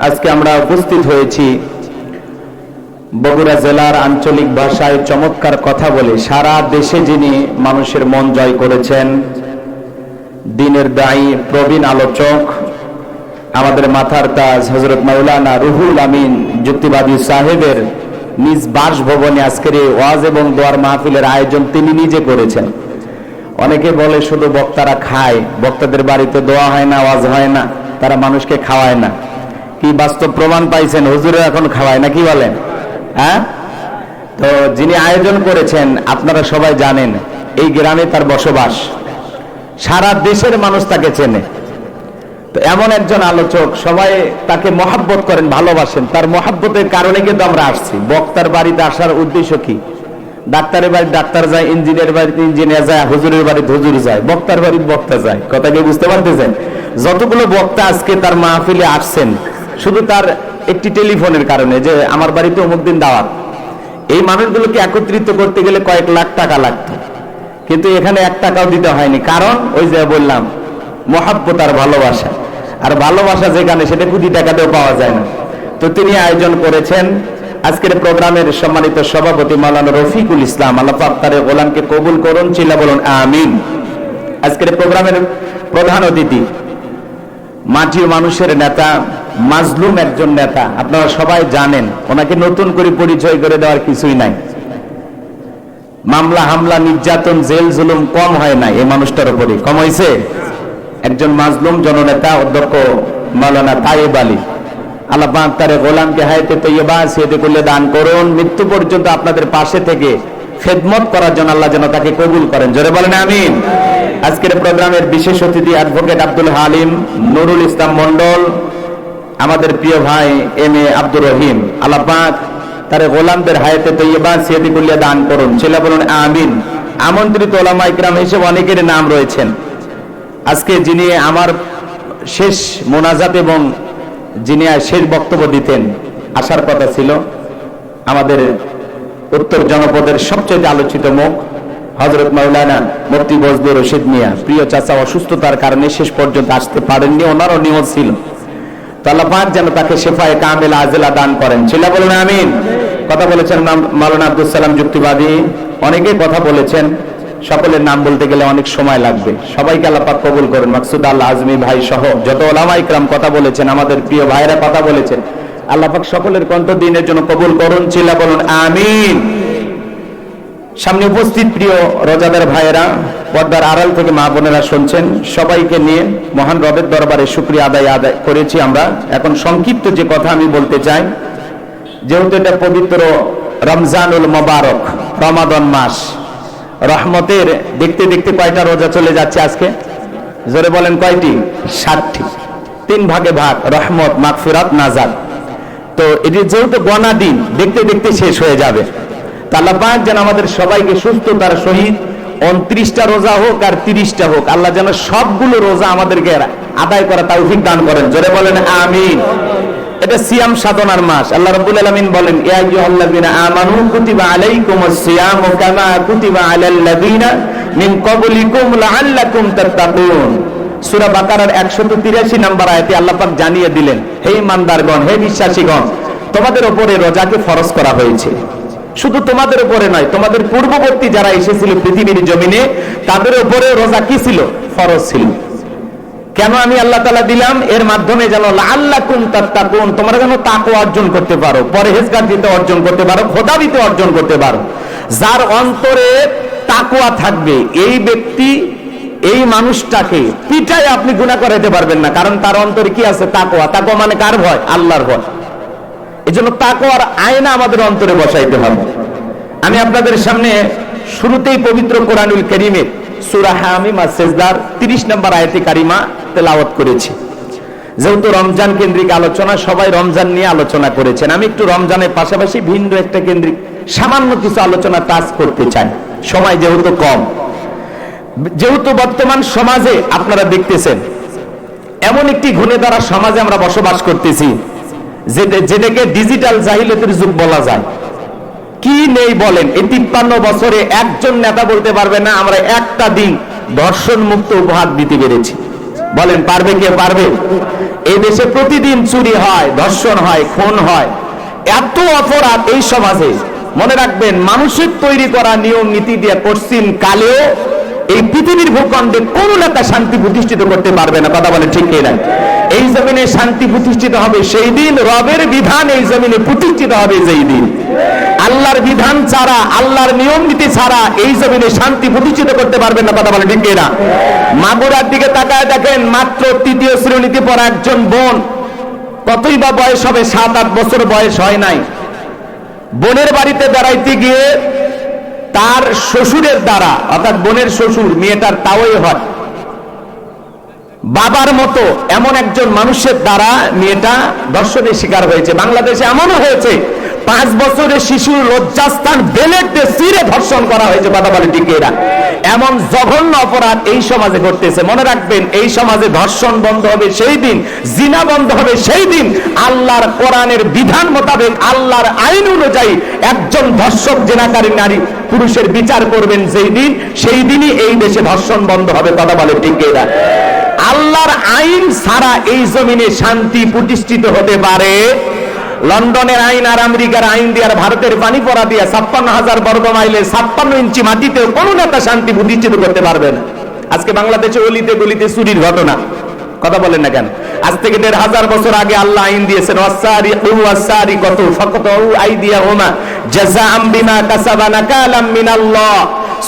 আজকে আমরা উপস্থিত হয়েছি বগুড়া জেলার আঞ্চলিক ভাষায় চমৎকার কথা বলে সারা দেশে যিনি মানুষের মন জয় করেছেন, দ্বীনের দায়ী প্রবীণ আলোচক, আমাদের মাথার তাজ হযরত মাওলানা রুহুল আমিন যুক্তিবাদী সাহেবের নিজ বাসভবনে আজকের এই ওয়াজ এবং দোয়ার মাহফিলের আয়োজন তিনি নিজে করেছেন। অনেকে বলে শুধু বক্তারা খায়, বক্তাদের বাড়িতে দোয়া হয় না, ওয়াজ হয় না, তারা মানুষকে খাওয়ায় না। কি বাস্তব প্রমাণ পাইছেন? হুজুরে এখন খাওয়ায় না, কি বলেন? হ্যাঁ, তো যিনি আয়োজন করেছেন আপনারা সবাই জানেন, এই গ্রামে তার বসবাস, সারা দেশের মানুষ তাকে চেনে। তো এমন একজন আলোচক, সবাই তাকে মহাব্বত করেন, ভালোবাসেন। তার মহাব্বতের কারণে কিন্তু আমরা আসছি। বক্তার বাড়িতে আসার উদ্দেশ্য কি? ডাক্তারের বাড়িতে ডাক্তার যায়, ইঞ্জিনিয়ার বাড়িতে ইঞ্জিনিয়ার যায়, হুজুরের বাড়িতে হুজুর যায়, বক্তার বাড়িতে বক্তা যায়। কথা কি বুঝতে পারতেছেন? যতগুলো বক্তা আজকে তার মাহফিলে আসছেন, শুধু তার একটি টেলিফোনের কারণে যে আমার বাড়িতে অমুক দিন দাওয়াত, এই মানুষগুলোকে একত্রিত করতে গেলে কয়েক লাখ টাকা লাগতো, কিন্তু এখানে 1 টাকাও দিতে হয়নি। কারণ ওই যে বললাম, মহাব্বত আর ভালোবাসা। আর ভালোবাসা যেখানে, সেটা কোটি টাকাতেও পাওয়া যায় না। তো তিনি আয়োজন করেছেন আজকের প্রোগ্রামের সম্মানিত সভাপতি মাওলানা রফিকুল ইসলাম, আল্লাহ পাক তার গোলামকে কবুল করুন, চিল্লা বলুন আমিন। আজকের প্রোগ্রামের প্রধান অতিথি, মাটির মানুষের নেতা, মাজলুম একজন নেতা, আপনারা সবাই জানেন। ওনাকে নতুন করে পরিচয় করে দেওয়ার কিছুই নাই। মামলা হামলা নির্যাতন জেল জুলুম কম হয় না এই মানুষটার উপরে, কম হয়েছে। একজন মাজলুম জননেতা অধ্যক্ষ মাওলানা তায়েব আলী, আল্লাহ পাক তার গোলামকে হায়াতে তৈয়বা সিয়াতে কুল্লে দান করুন, মৃত্যু পর্যন্ত আপনাদের পাশে থেকে খেদমত করার জন্য আল্লাহ যেন তাকে কবুল করেন, জোরে বলেন আমিন। আজকের প্রোগ্রামের বিশেষ অতিথি অ্যাডভোকেট আব্দুল হালিম, নুরুল ইসলাম মন্ডল, আমাদের প্রিয় ভাই এম.এ. আব্দুর রহিম, আল্লাহ পাক তার গোলামদের হায়াতে তৈয়বা সিয়াতে কুল্লে দান করুন, ছেলে বলুন আমিন। আমন্ত্রিত ওলামা ইকরাম হিসেবে অনেকের নাম রয়েছেন। আজকে যিনি আমার শেষ মোনাজাত এবং যিনি শেষ বক্তব্য দিতেন, আসার কথা ছিল আমাদের উত্তর জনপদের সবচেয়ে আলোচিত মুখ হযরত মাওলানা মুফতি বজলুর রশিদ মিয়া। প্রিয় চাচা অসুস্থতার কারণে শেষ পর্যন্ত আসতে পারেননি, ওনারও নিয়ত ছিল। তো আল্লাহ পাক যেন তাকে শেফায়ে কামিলা আজেলা দান করেন, ছিলা বলুন আমিন। কথা বলেছেন মাওলানা আব্দুল সালাম যুক্তিবাদী, অনেকেই কথা বলেছেন, সকলের নাম বলতে গেলে অনেক সময় লাগবে। সবাইকে আল্লাহ পাক কবুল করেন। মাকসুদ আল আজমি ভাই সহ যত ওলামা ইকরাম কথা বলেছেন, আমাদের প্রিয় ভাইরা কথা বলেছেন, আল্লাহ পাক সকলের কণ্ঠ দিনের জন্য কবুল করুন, চিল্লা বলুন আমিন। সামনে উপস্থিত প্রিয় রোজাদার ভাইয়েরা, পর্দার আড়াল থেকে মা বোনেরা শুনছেন, সবাইকে নিয়ে মহান রবের দরবারে শুকরিয়া আদায় করেছি আমরা। এখন সংক্ষিপ্ত যে কথা আমি বলতে চাই, যেহেতু এটা পবিত্র রমজানুল মোবারক, রমাদান মাস, রহমতের দেখতে দেখতে কয়টা রোজা চলে যাচ্ছে আজকে? জোরে বলেন কয়টি? 7টি। 3 ভাগে ভাগ, রহমত, মাগফিরাত, নাজাত। তো এটি যেহেতু গণা দিন, দেখতে দেখতে শেষ হয়ে যাবে। আল্লাহ পাক যেন আমাদের সবাইকে সুস্থতার সহিত 29টা রোজা হোক আর 30টা হোক, আল্লাহ যেন সবগুলো রোজা আমাদেরকে আদায় করা তৌফিক দান করেন, জোরে বলেন আমিন। এটা সিয়াম সাধনার মাস। আল্লাহ রাব্বুল আলামিন বলেন, ইয়া আইয়ুহাল্লাযীনা আমানু কুতিবা আলাইকুমুস সিয়ামু কামা কুতিবা আলাল্লাযীনা মিন ক্বাবলিকুম লাআল্লাকুম তাত্তাকুন। সূরা বাকারার 183 নম্বর আয়াতে আল্লাহ পাক জানিয়ে দিলেন, হে ঈমানদারগণ, হে বিশ্বাসীগণ, তোমাদের উপরে রোজাকে ফরজ করা হয়েছে। শুধু তোমাদের উপরে নয়, তোমাদের পূর্ববর্তী যারা এসেছিল পৃথিবীর জমিনে, তাদের উপরে রোজা কি ছিল? ফরজ ছিল। কেন আমি আল্লাহ তাআলা দিলাম? এর মাধ্যমে যেন লাআল্লাকুম তাত্তাকুন, তোমরা যেন তাকওয়া অর্জন করতে পারো, পরহেজগারিতা অর্জন করতে পারো, খোদাবিতে অর্জন করতে পারো। যার অন্তরে তাকওয়া থাকবে, এই ব্যক্তি, এই মানুষটাকে পিটায় আপনি গুনাহ করাইতে পারবেন না, কারণ তার অন্তরে কি আছে? তাকওয়া। তাকওয়া মানে কার ভয়? আল্লাহর ভয়। এজন্য তাকওয়ার আয়না আমাদের অন্তরে বসাইতে হবে। আমি আপনাদের সামনে শুরুতেই পবিত্র কোরআনুল কারীমের সূরা হামিম আর সেজদার 30 নম্বর আয়াতে কারিমা তেলাওয়াত করেছি। যেহেতু রমজান কেন্দ্রিক আলোচনা, সবাই রমজান নিয়ে আলোচনা করেছেন, আমি একটু রমজানের পাশাপাশি ভিন্ন একটা কেন্দ্রিক সামান্য কিছু আলোচনা টাচ করতে চাই, সময় যেহেতু কম। যেহেতু বর্তমান সমাজে আপনারা দেখতেছেন, এমন একটি ঘুণে ধরা সমাজে আমরা বসবাস করতেছি, যেটাকে ডিজিটাল জাহিলিয়াতের যুগ বলা যায়। কি নেই বলেন, এই 53 বছরে একজন নেতা বলতে পারবে না আমরা একটা দিন ধর্ষণ মুক্ত উপহার দিতে পেরেছি। বলেন পারবে? কে পারবে? এই দেশে প্রতিদিন চুরি হয়, ধর্ষণ হয়, খুন হয়, এত অপরাধ এই সমাজে। মনে রাখবেন, মানুষের তৈরি করা নিয়ম নীতি দিয়ে পশ্চিম কালেও এই পৃথিবীর ভূখণ্ডে কোন নেতা শান্তি প্রতিষ্ঠিত করতে পারবে না। কথা বলে ঠিক কিনা? এই জমিনে শান্তি প্রতিষ্ঠিত হবে সেই দিন, রবের বিধান এই জমিনে প্রতিষ্ঠিত হবে যেই দিন। আল্লাহর বিধান ছাড়া, আল্লাহর নিয়ম নীতি ছাড়া এই জমিনে শান্তি প্রতিষ্ঠিত করতে পারবেন না। কথা বলে ঠিক কিনা? মাগুরার দিকে তাকায় দেখেন, মাত্র তৃতীয় শ্রেণীতে পড়া একজন বোন, কতই বা বয়স হবে, 7-8 বছর বয়স হয় নাই, বোনের বাড়িতে বেড়াইতে গিয়ে তার শ্বশুরের দ্বারা, অর্থাৎ বোনের শ্বশুর, মেয়েটার তাওই হয় বাবার মতো এমন একজন মানুষের দ্বারা মেয়েটা ধর্ষণের শিকার হয়েছে। বাংলাদেশে এমনও হয়েছে 5 বছরের শিশুর লজ্জাস্থান বেলেট দিয়ে চিরে ধর্ষণ করা হয়েছে। কথা বলে ঠিক এরা, এমন জঘন্য অপরাধ এই সমাজে ঘটতেছে। মনে রাখবেন, এই সমাজে ধর্ষণ বন্ধ হবে সেই দিন, জিনা বন্ধ হবে সেই দিন, আল্লাহর কোরআনের বিধান মোতাবেক, আল্লাহর আইন অনুযায়ী একজন ধর্ষক জিনাকারী নারী পুরুষের বিচার করবেন যেই দিন, সেই দিনই এই দেশে ধর্ষণ বন্ধ হবে। কথা বলে ঠিক এরা। আল্লাহর আইন ছাড়া এই জমিনে শান্তি প্রতিষ্ঠিত হতে পারে? লন্ডনের আইন আর আমেরিকার আইন দিয়ে আর ভারতের পানি পড়া দিয়ে 56,000 বর্গ মাইলে 56 ইঞ্চি মাটিতে কোনো নেতা শান্তি প্রতিষ্ঠিত করতে পারবে না। আজকে বাংলাদেশে অলিতে গলিতে চুরির ঘটনা, কথা বলেন না কেন? আজ থেকে 1,500 বছর আগে আল্লাহ আইন দিয়েছেন, ওয়াসারিকু ওয়াসারিকাতু ফাকতাউ আইদিয়াহুমা জাযাআম বিমা কাসাবা নাকালাম মিনাল্লাহ।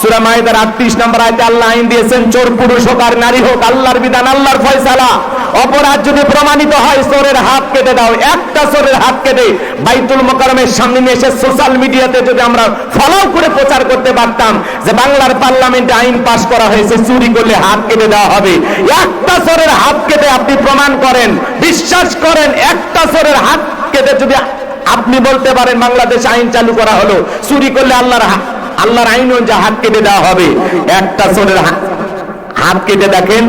সূরা মাইদার 38 নম্বর আয়াতে আল্লাহ আইন দিয়েছেন, চোর পুরুষ হোক আর নারী হোক, আল্লাহর বিধান, আল্লাহর ফয়সালা। অপরাধ যদি প্রমাণিত হয়, চোরের হাত কেটে দাও। একটা চোরের হাত কেটে বাইতুল মোকাররমের সামনে নিয়ে এসে সোশ্যাল মিডিয়াতে যদি আমরা ফলো করে প্রচার করতে পারতাম যে বাংলার পার্লামেন্টে আইন পাস করা হয়েছে, চুরি করলে হাত কেটে দেওয়া হবে, একটা চোরের হাত কেটে আপনি প্রমাণ করেন, বিশ্বাস করেন, একটা চোরের হাত কেটে যদি আপনি বলতে পারেন বাংলাদেশে আইন চালু করা হলো, চুরি করলে আল্লাহর আইন অনুযায়ী হাত কেটে দেওয়া হবে, একটা চোরের হাত কেটে দেখেন,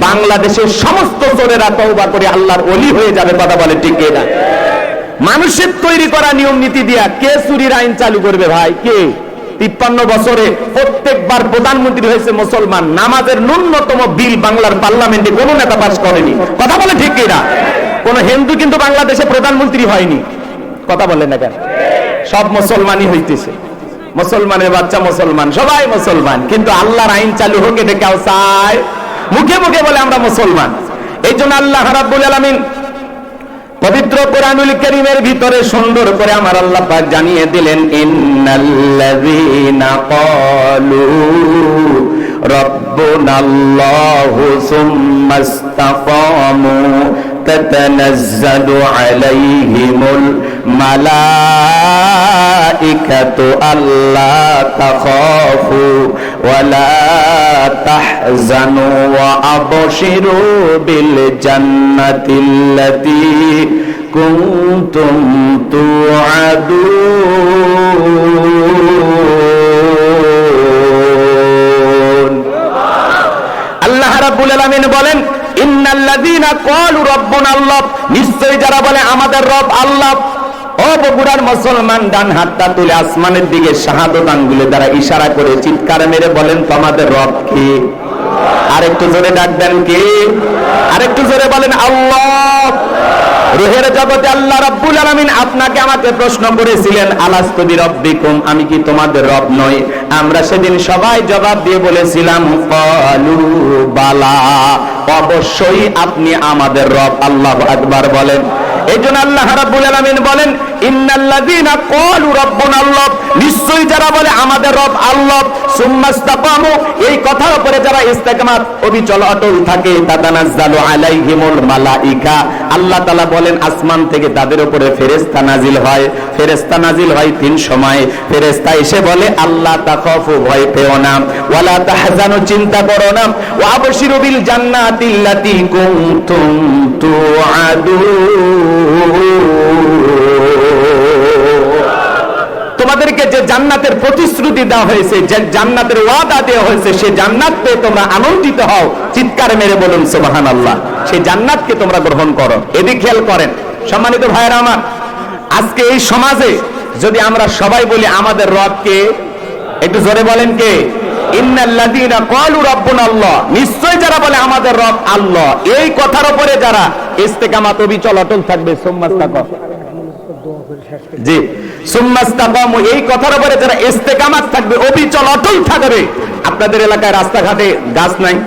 বাংলাদেশের সমস্ত চোরেরা তওবা করে আল্লাহর ওলি হয়ে যাবে। কথা বলে ঠিক কিনা? মানুষের তৈরি করা নিয়ম নীতি দিয়া কে চুরির আইন চালু করবে ভাই? কে? 53 বছরে প্রত্যেকবার প্রধানমন্ত্রী হয়েছে মুসলমান, নামাজের ন্যূনতম বিল বাংলার পার্লামেন্টে কোন নেতা পাস করেনি। কথা বলে ঠিক কিনা? কোন হিন্দু কিন্তু বাংলাদেশে প্রধানমন্ত্রী হয়নি। কথা বলেন না কেন? সব মুসলমানই হইতেছে, মুসলমানের বাচ্চা মুসলমান, সবাই মুসলমান, কিন্তু আল্লাহর আইন চালু হোক এটা কেউ চায়? মুখে মুখে বলে আমরা মুসলমান। এই জন্য আল্লাহ রাব্বুল আলামিন পবিত্র কোরআনুল কারীমের ভিতরে সুন্দর করে আমার আল্লাহ পাক জানিয়ে দিলেন, ইন্নাল্লাযীনা ক্বালু রাব্বুনাল্লাহু সুম্মাস্তাকামু তাতানাজ্জালু আলাইহিমুল মালাইকাতু আল্লা তাখাফু ওয়ালা তাহজানু ওয়া আবশিরু বিল জান্নাতিল্লাতী কুনতুম তুআদুন। আল্লাহ রাব্বুল আলামিন বলেন, ইন্নাল্লাযীনা ক্বালু রাব্বুনাল্লাহ, নিশ্চয়ই যারা বলে আমাদের রব আল্লাহ। ও বগুড়ার মুসলমান, ডান হাতটা তুলে আসমানের দিকে শাহাদাত আঙ্গুলে দ্বারা ইশারা করে চিৎকার মেরে বলেন, তোমাদের রব কে? আরেকটু জোরে ডাক দেন, কে? আরেকটু জোরে বলেন, আল্লাহ। রুহের জগতে আল্লাহ রাব্বুল আলামিন আপনাকে আমাকে প্রশ্ন করেছিলেন, আলাস্তু বিরাব্বিকুম, আমি কি তোমাদের রব নই? আমরা সেদিন সবাই জবাব দিয়ে বলেছিলাম, ক্বালু বালা, অবশ্যই আপনি আমাদের রব। আল্লাহু আকবার বলেন। এইজন্য আল্লাহ রাব্বুল আলামিন বলেন, ইন্নাল্লাযীনা ক্বালু রাব্বুনাল্লাহ, নিশ্চয়ই যারা বলে আমাদের রব আল্লাহ, সুম্মাস্তাকামু, এই কথার উপরে যারা ইস্তেকামাত অবিচল অটল থাকে, তাতানাজ্জালু আলাইহিমুল মালাইকা, আল্লাহ তাআলা বলেন আসমান থেকে তাদের উপরে ফেরেশতা নাজিল হয়। ফেরেশতা নাজিল হয় 3 সময়। ফেরেশতা এসে বলে, আল্লাহ তাখাফু, ভয় পেও না, ওয়ালা তাহজানু, চিন্তা করো না, ওয়া আবশিরু বিল জান্নাতিল্লাতী কুনতুম তুআদুন, তোমাদেরকে যে জান্নাতের প্রতিশ্রুতি দেওয়া হয়েছে, যে জান্নাতের ওয়াদা দেওয়া হয়েছে, সেই জান্নাত পেয়ে তোমরা আনন্দিত হও। চিৎকার মেরে বলুন সুবহানাল্লাহ। সেই জান্নাতকে তোমরা গ্রহণ করো। এদিকে খেয়াল করেন সম্মানিত ভাইয়েরা আমার, আজকে এই সমাজে যদি আমরা সবাই বলি আমাদের রব কে, একটু জোরে বলেন কে? ইন্নাল্লাযীনা ক্বালু রাব্বুনা আল্লাহ, নিশ্চয় যারা বলে আমাদের রব আল্লাহ, এই কথার উপরে যারা ইস্তেকামাত অবিচল অটল থাকবে, সুম্মাস্তাকাম, জি সুম্মাস্তাকাম, এই কথার উপরে যারা ইস্তেকামাত থাকবে, অবিচল অটল থাকবে। আপনাদের এলাকায় রাস্তাঘাটে গাছ নাই?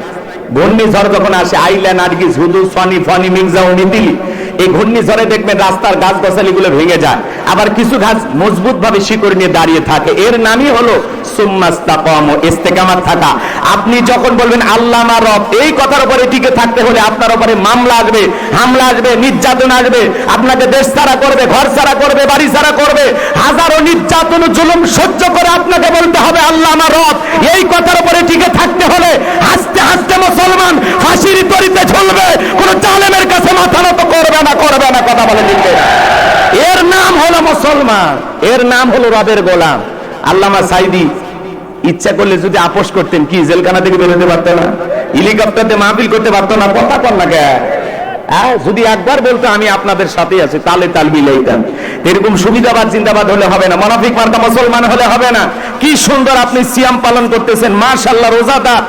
ঘূর্ণিঝড় যখন আসে, আইলা, নার্গিস, হুদু, ফনি, ফনি, মির্জাও, মিতিলি, এই ঘূর্ণিঝড়ে দেখবেন রাস্তার গাছ গাছালি গুলো ভেঙে যায়, আবার কিছু গাছ মজবুত ভাবে শিকড় নিয়ে দাঁড়িয়ে থাকে। এর নামই হলো সুম্মাস্তাকাম, ইস্তেকামাত থাকা। আপনি যখন বলবেন আল্লাহ আমার রব, এই কথার উপরে টিকে থাকতে হলে আপনার উপরে মামলা আসবে, হামলা আসবে, নির্যাতন আসবে, আপনাকে দেশ ছাড়া করবে, ঘর ছাড়া করবে, বাড়ি ছাড়া করবে, হাজারো নির্যাতন জুলুম সহ্য করে আপনাকে বলতে হবে আল্লাহ আমার রব। এই কথার উপরে টিকে থাকতে হলে হাসতে হাসতে মুসলমান ফাঁসির দড়িতে ঝুলবে, কোন জালেমের কাছে মাথা নত করবে না, করবে না। কথা বলে দিতে, এর নাম হলো মুসলমান, এর নাম হলো রবের গোলাম। আল্লামা সাইদি ইচ্ছা করলে যদি আপোষ করতেন, কি জেলখানা থেকে বেরোতে পারতো না? হেলিকপ্টারতে মাহফিল করতে পারতো না? কথা কর না কে? যদি একবার বলতো আমি আপনাদের সাথে আছি, তালে তাল মিলাইতাম। এরকম সুবিধাবাদ জিন্দাবাদ হলে হবে না, মুনাফিক মার্কা মুসলমান হলে হবে না। কি সুন্দর আপনি সিয়াম পালন করতেছেন, মাশাআল্লাহ, রোজাদার,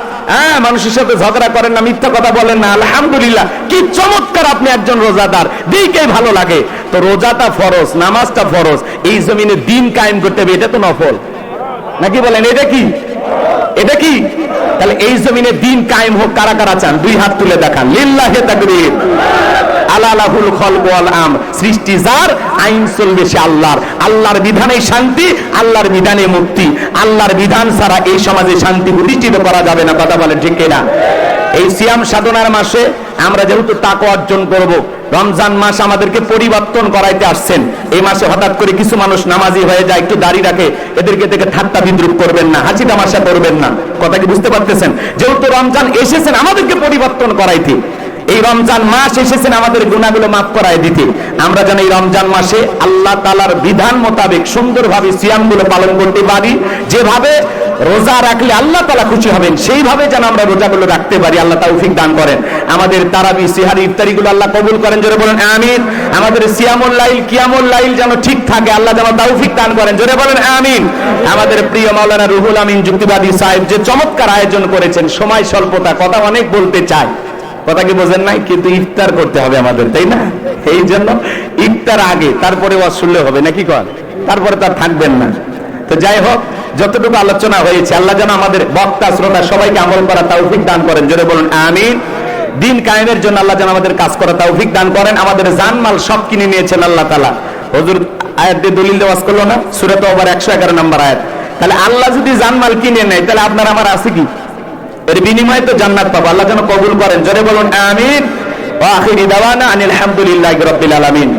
মানুষের সাথে ঝগড়া করেন না, মিথ্যা কথা বলেন না, আলহামদুলিল্লাহ, কি চমৎকার আপনি একজন রোজাদার, দেখেই ভালো লাগে। তো রোজাটা ফরজ, নামাজটা ফরজ, এই জমিনে দিন কায়েম করতে হবে, এটা তো নফল নাকি বলেন? এটা কি? এটা কি? তাহলে এই জমিনে দিন কায়েম হোক, কারা কারা চান? দুই হাত তুলে দেখান। লিল্লাহি তাকবীর। আলা লাহুল খালকু ওয়াল আমর, সৃষ্টি যার, আইন চলবে সে আল্লাহর। আল্লাহর বিধানে শান্তি, আল্লাহর বিধানে মুক্তি। আল্লাহর বিধান ছাড়া এই সমাজে শান্তি প্রতিষ্ঠিত করা যাবে না। কথা বলেন ঠিক কিনা? এই সিয়াম সাধনার মাসে আমরা যেহেতু তাকওয়া অর্জন করব, রমজান মাস আমাদেরকে পরিবর্তন করাইতে আসছেন। এই মাসে হঠাৎ করে কিছু মানুষ নামাজি হয়ে যায়, একটু দাড়ি রাখে, এদেরকে দেখে ঠাট্টা বিদ্রুপ করবেন না, হাসি তামাশা করবেন না। কথা কি বুঝতে পারতেছেন? যেহেতু রমজান এসেছেন আমাদেরকে পরিবর্তন করাইতে, এই রমজান মাস এসেছেন আমাদের গুনাহগুলো মাফ করায় দিতে। আমরা যেন এই রমজান মাসে আল্লাহ তাআলার বিধান মোতাবেক সুন্দরভাবে সিয়ামগুলো পালন করতে পারি। যেভাবে রোজা রাখলে আল্লাহ তাআলা খুশি হবেন, সেইভাবে যেন আমরা রোজাগুলো রাখতে পারি। আল্লাহ তৌফিক দান করেন। আমাদের তারাবি, সিহারি, ইফতারিগুলো আল্লাহ কবুল করেন, জোরে বলেন আমিন। আমাদের সিয়ামুল লাইল, কিয়ামুল লাইল যেন ঠিক থাকে, আল্লাহ যেন তৌফিক দান করেন, জোরে বলেন আমিন। আমাদের প্রিয় মাওলানা রুহুল আমিন যুক্তিবাদী সাহেব যে চমৎকার আয়োজন করেছেন, সময় স্বল্পতা, কথা অনেক বলতে চাই, কথা কি বোঝেন নাই? কিন্তু ইফতার করতে হবে আমাদের, তাই না? এই জন্য ইফতার আগে, তারপরে ওয়াজ শুনলে হবে নাকি? কর তারপরে তার থাকবেন না। তো যাই হোক, যতটুকু আলোচনা হয়েছে, আল্লাহ যেন আমাদের বক্তা শ্রোতা সবাইকে আমল করা তৌফিক দান করেন, জোরে বলুন আমিন। দিন কায়েমের জন্য আল্লাহ যেন আমাদের কাজ করা তৌফিক দান করেন। আমাদের জানমাল সব কিনে নিয়েছেন আল্লাহ তাআলা। হুজুর আয়াত দিয়ে দলিল দেওয়াজ করলো না, সূরা তাওবার 111 নম্বর আয়াত। তাহলে আল্লাহ যদি জানমাল কিনে নেয়, তাহলে আপনার আমার আছে কি? এর বিনিময়ে তো জান্নাত পাবো। আল্লাহ যেন কবুল করেন, জোরে বলুন আমিন। ওয়া আখিরি দাওয়ানা আনিল হামদুলিল্লাহি রাব্বিল আলামিন।